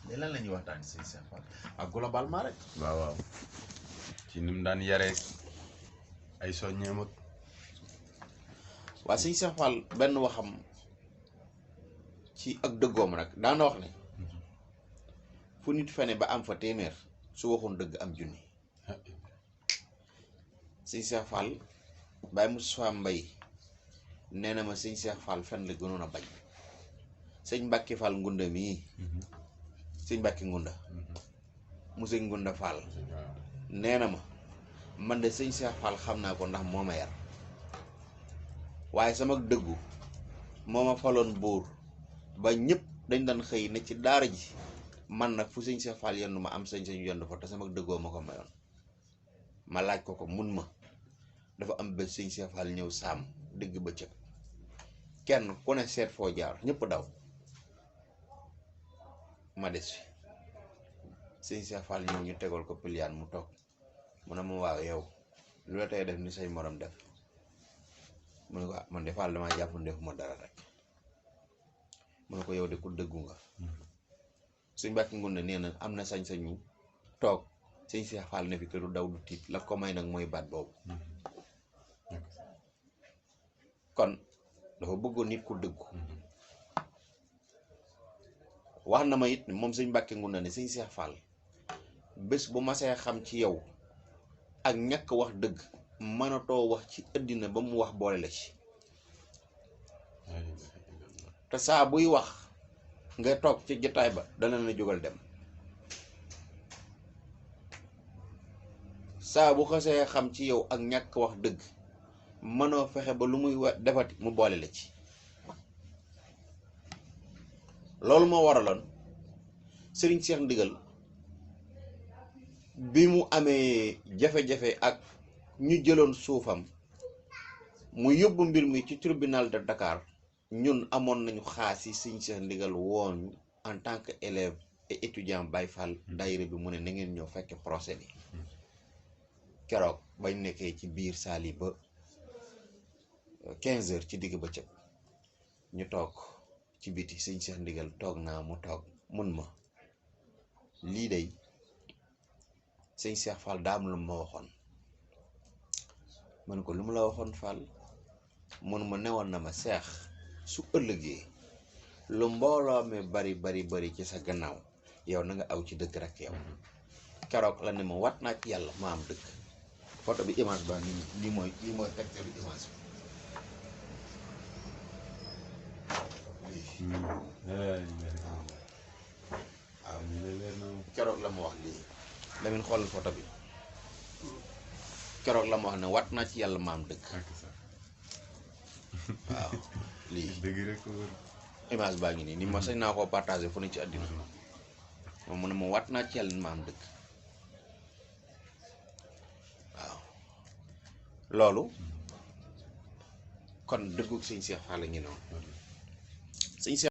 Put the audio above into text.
léegi lan la ñuy waxtaan si Cheikh Fall ak globalement rek. waaw waaw ci ni mu daan yaree ay soññeem ak. waa sëñ Cheikh Fall benn waxam ci ak dëggoom rek daana wax ne fu nit fene ba am fa téeméer su waxoon dëgg am junni. sëñ Cheikh Fall Baye Moussa Mbaye nee na ma sëñ Cheikh Fall fen la gënoon a bañ. sëñ Mbacke Fall ngunda mii sëñ Mbacke ngunda mu sëñ ngunda Fall nee na ma man de sëñ Cheikh Fall xam naa ko ndax moo ma yar waaye sama dëggu moo ma faloon buur ba ñëpp dañ daan xëy ne ci daara ji man nag fu sëñ Cheikh Fall yendu ma am sañ-sañu yendu fa te sama dëggoo ma ko mayoon. ma laaj ko mun ma dafa am bés sëñ Cheikh Fall ñëw saam digg bëccëg kenn ku ne seet foo jaar ñëpp daw ma des fi sëñ Cheikh Fall ñëw ñu tegal ko piliyaan mu toog mu ne ma waaw yow lu la tey def ni say morom def mu ne ko man de Fall damaa jàpp defuma dara rek mu ne ko yow de ku dëggu nga suñ bàkki ngunde nee na am na sañ-sañu toog sëñ Cheikh Fall ne fi te du daw du tiit la ko may nag mooy baat boobu kon dafa bëggoon nit ku dëggu wax na ma it moom sëñ Mbàkke Ngunda ne sëñ Cheikh Fall bés bu masee xam ci yow ak ñàkk wax dëgg mënatoo wax ci ëddina ba mu wax boole la ci te saa buy wax nga toog ci jotaay ba dana la jógal dem saa bu xasee xam ci yow ak ñàkk wax dëgg mënoo fexe ba lu muy defati mu boole la ci loolu moo waraloon Serigne Cheikh Ndigal bi mu amee jafe-jafe ak ñu jëloon suufam mu yóbbu mbir mi ci tribunal de Dakar ñun amoon nañu xaas yi Serigne Cheikh Ndigal woon en tant que élève et étudiant Baye Fall daayira bi mu ne na ngeen ñëw fekke procès bi keroog bañ nekkee ci biir saali ba 15 heures ci digg bëccëg ñu toog ci biti Serigne Cheikh Ndigal toog naa mu toog mun ma lii day sëñ Cheikh Fall daa am lu ma waxoon man ko lu mu la waxoon Fall mun ma newoon na ma Cheikh su ëllëgee lu mbooloo mi bari ci sa gannaaw yow na nga aw ci dëgg rek yow keroog la ne ma wat naa ci yàlla ma am dëgg photo bi image ba ni lii mooy tegtalu image bi waaw keroog la ma wax lii Lamine xoolal photo bi keroog la ma wax ne wat naa ci yàlla ma am dëgg waaw lii dëgg rek image baa ngi nii ni ma sañ naa koo partagé fu ne ci àddina moom mu ne ma wat naa ci yàlla ma am dëgg waaw loolu kon dëggug sëñ Cheikh Fall la ngi noonu sëñ Cheikh